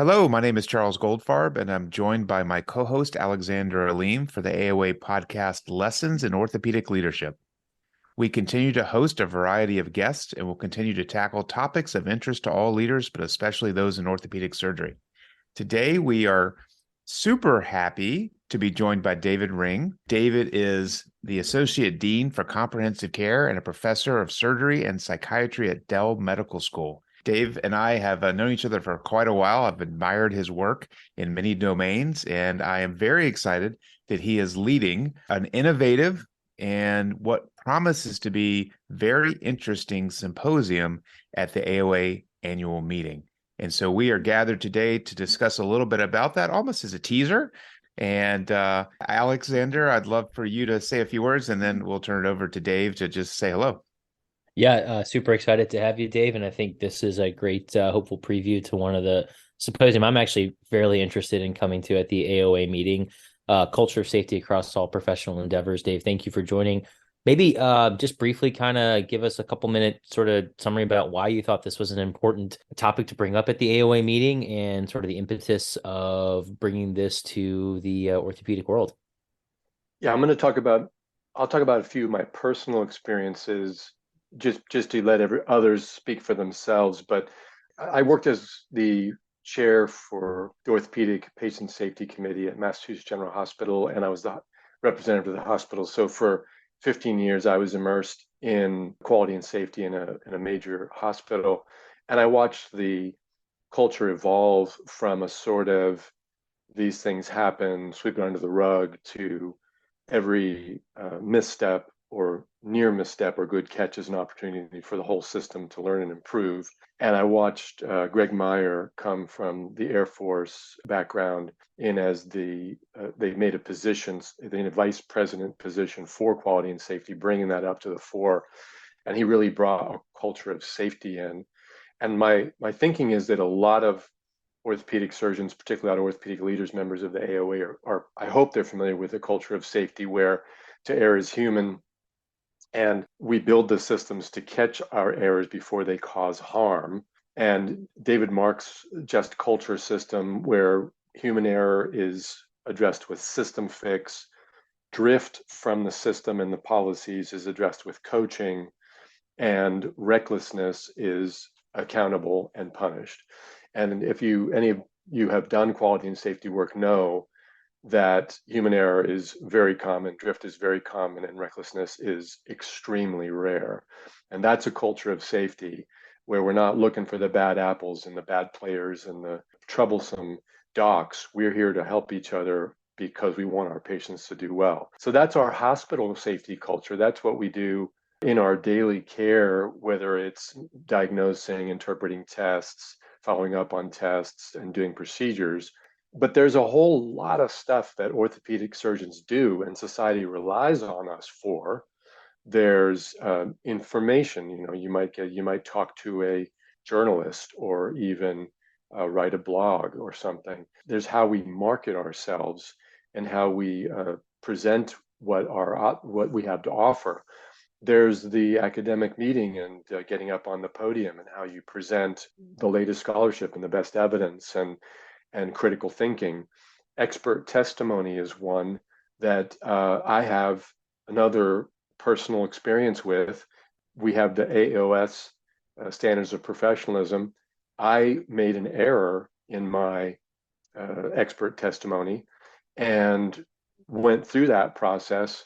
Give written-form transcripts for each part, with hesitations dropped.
Hello, my name is Charles Goldfarb, and I'm joined by my co-host Alexander Aleem for the AOA podcast Lessons in Orthopedic Leadership. We continue to host a variety of guests and will continue to tackle topics of interest to all leaders, but especially those in orthopedic surgery. Today, we are super happy to be joined by David Ring. David is the Associate Dean for Comprehensive Care and a Professor of Surgery and Psychiatry at Dell Medical School. Dave and I have known each other for quite a while. I've admired his work in many domains, and I am very excited that he is leading an innovative and what promises to be very interesting symposium at the AOA annual meeting. And so we are gathered today to discuss a little bit about that, almost as a teaser. And Alexander, I'd love for you to say a few words, and then we'll turn it over to Dave to just say hello. Yeah, super excited to have you, Dave. And I think this is a great, hopeful preview to one of the symposium I'm actually fairly interested in coming to at the AOA meeting, Culture of Safety Across All Professional Endeavors. Dave, thank you for joining. Maybe just briefly kind of give us a couple minute sort of summary about why you thought this was an important topic to bring up at the AOA meeting and sort of the impetus of bringing this to the orthopedic world. Yeah, I'll talk about a few of my personal experiences just to let others speak for themselves. But I worked as the chair for the Orthopedic Patient Safety Committee at Massachusetts General Hospital, and I was the representative of the hospital. So for 15 years, I was immersed in quality and safety in a major hospital. And I watched the culture evolve from a sort of these things happen, sweep it under the rug, to every misstep or near misstep or good catch is an opportunity for the whole system to learn and improve. And I watched Greg Meyer come from the Air Force background in as they made a position, they made a vice president position for quality and safety, bringing that up to the fore. And he really brought a culture of safety in. And my thinking is that a lot of orthopedic surgeons, particularly a lot of orthopedic leaders, members of the AOA, are I hope they're familiar with a culture of safety where to err is human, and we build the systems to catch our errors before they cause harm. And David Mark's just culture system, where human error is addressed with system fix, drift from the system and the policies is addressed with coaching, and recklessness is accountable and punished. And if any of you have done quality and safety work, know that human error is very common, drift is very common, and recklessness is extremely rare. And that's a culture of safety where we're not looking for the bad apples and the bad players and the troublesome docs. We're here to help each other because we want our patients to do well. So that's our hospital safety culture. That's what we do in our daily care, whether it's diagnosing, interpreting tests, following up on tests, and doing procedures. But there's a whole lot of stuff that orthopedic surgeons do and society relies on us for. There's information, you might talk to a journalist or even write a blog or something. There's how we market ourselves and how we present what we have to offer. There's the academic meeting and getting up on the podium and how you present the latest scholarship and the best evidence and critical thinking. Expert testimony is one that I have another personal experience with. We have the AOS standards of professionalism. I made an error in my expert testimony and went through that process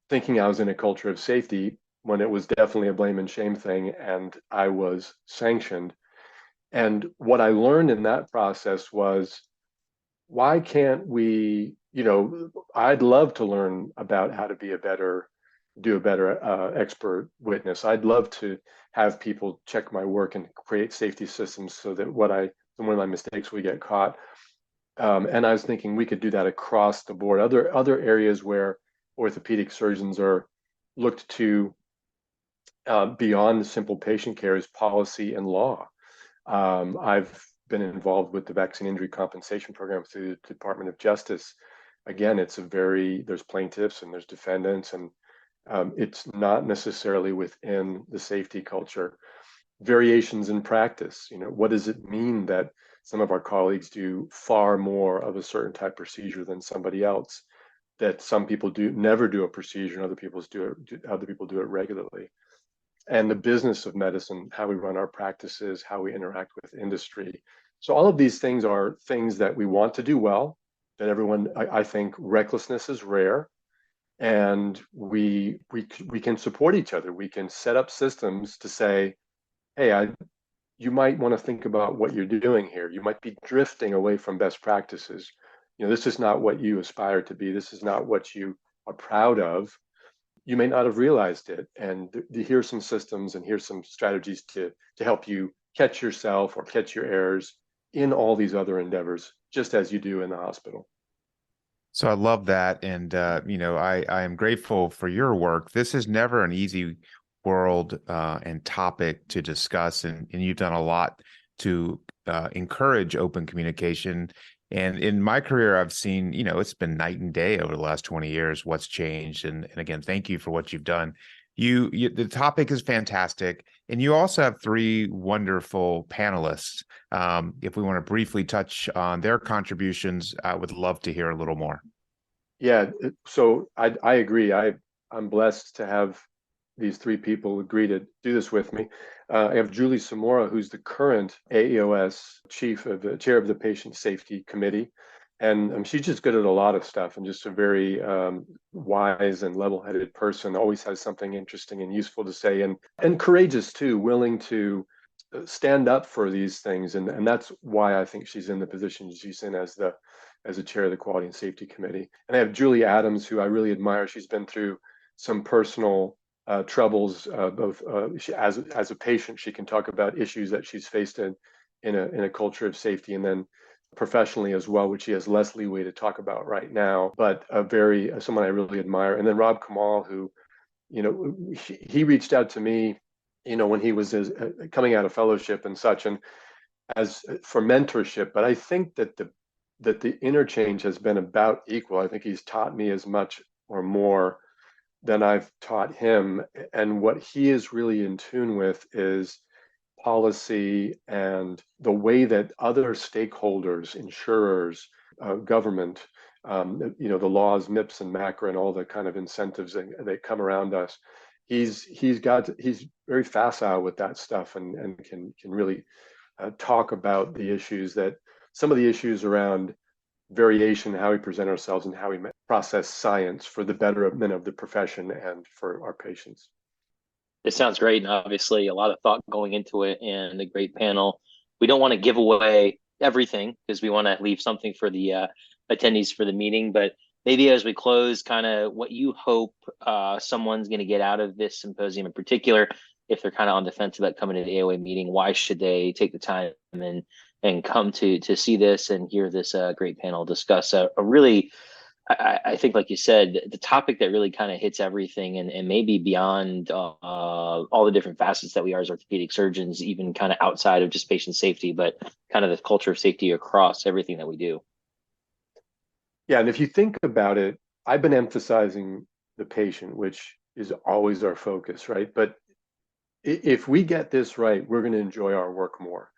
thinking I was in a culture of safety when it was definitely a blame and shame thing, and I was sanctioned. And what I learned in that process was, why can't we, I'd love to learn about how to do a better expert witness. I'd love to have people check my work and create safety systems so that one of my mistakes we get caught. And I was thinking we could do that across the board. Other areas where orthopedic surgeons are looked to beyond simple patient care is policy and law. I've been involved with the Vaccine Injury Compensation Program through the Department of Justice. Again, there's plaintiffs and there's defendants, and it's not necessarily within the safety culture. Variations in practice, what does it mean that some of our colleagues do far more of a certain type of procedure than somebody else, that some people never do a procedure and other people do it regularly. And the business of medicine, how we run our practices, how we interact with industry. So all of these things are things that we want to do well, that everyone, I think recklessness is rare, and we can support each other. We can set up systems to say, hey, you might want to think about what you're doing here. You might be drifting away from best practices. This is not what you aspire to be. This is not what you are proud of. You may not have realized it. And here's some systems and here's some strategies to help you catch yourself or catch your errors in all these other endeavors, just as you do in the hospital. So I love that. And, I am grateful for your work. This is never an easy world and topic to discuss. And you've done a lot to encourage open communication. And in my career, I've seen, it's been night and day over the last 20 years, what's changed. And again, thank you for what you've done. The topic is fantastic. And you also have three wonderful panelists. If we want to briefly touch on their contributions, I would love to hear a little more. Yeah, so I agree. I'm blessed to have these three people agree to do this with me. I have Julie Samora, who's the current AEOS chair of the Patient Safety Committee. And she's just good at a lot of stuff and just a very wise and level-headed person, always has something interesting and useful to say, and courageous too, willing to stand up for these things. And that's why I think she's in the position she's in as the chair of the Quality and Safety Committee. And I have Julie Adams, who I really admire. She's been through some personal troubles, both as a patient. She can talk about issues that she's faced in a culture of safety, and then professionally as well, which she has less leeway to talk about right now, but someone I really admire. And then Rob Kamal, who, he reached out to me, when he was coming out of fellowship and such, and as for mentorship. But I think that the interchange has been about equal. I think he's taught me as much or more than I've taught him. And what he is really in tune with is policy and the way that other stakeholders, insurers, government, the laws, MIPS and MACRA, and all the kind of incentives that come around us. He's very facile with that stuff, and can really talk about the issues, some of the issues around variation, how we present ourselves, and how we process science for the betterment of the profession and for our patients. It sounds great, and obviously a lot of thought going into it, and a great panel. We don't want to give away everything because we want to leave something for the attendees for the meeting, but maybe as we close, kind of what you hope someone's going to get out of this symposium in particular, if they're kind of on the fence about coming to the AOA meeting, why should they take the time and come to see this and hear this great panel discuss a really, I think, like you said, the topic that really kind of hits everything, and maybe beyond all the different facets that we are as orthopedic surgeons, even kind of outside of just patient safety, but kind of the culture of safety across everything that we do. Yeah, and if you think about it, I've been emphasizing the patient, which is always our focus, right? But if we get this right, we're going to enjoy our work more,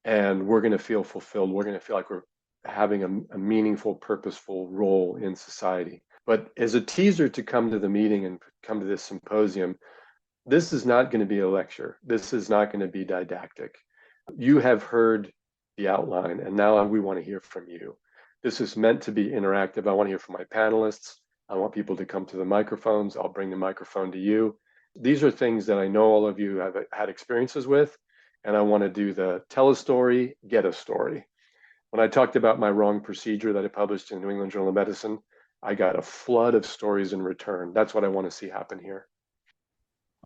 and we're going to feel fulfilled. We're going to feel like we're having a meaningful, purposeful role in society. But as a teaser to come to the meeting and come to this symposium, this is not going to be a lecture. This is not going to be didactic. You have heard the outline, and now we want to hear from you. This is meant to be interactive. I want to hear from my panelists. I want people to come to the microphones. I'll bring the microphone to you. These are things that I know all of you have had experiences with, and I want to do the tell a story, get a story. When I talked about my wrong procedure that I published in New England Journal of Medicine, I got a flood of stories in return. That's what I want to see happen here.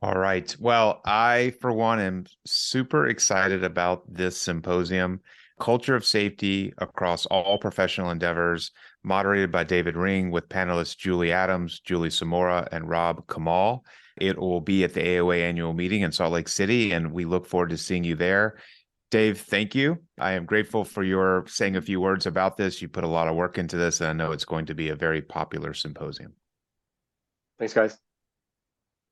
All right. Well, I, for one, am super excited about this symposium, Culture of Safety Across All Professional Endeavors, moderated by David Ring, with panelists Julie Adams, Julie Samora, and Rob Kamal. It will be at the AOA annual meeting in Salt Lake City, and we look forward to seeing you there. Dave, thank you. I am grateful for your saying a few words about this. You put a lot of work into this, and I know it's going to be a very popular symposium. Thanks, guys.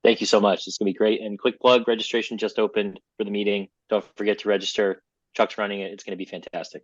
Thank you so much. It's going to be great. And quick plug, registration just opened for the meeting. Don't forget to register. Chuck's running it. It's going to be fantastic.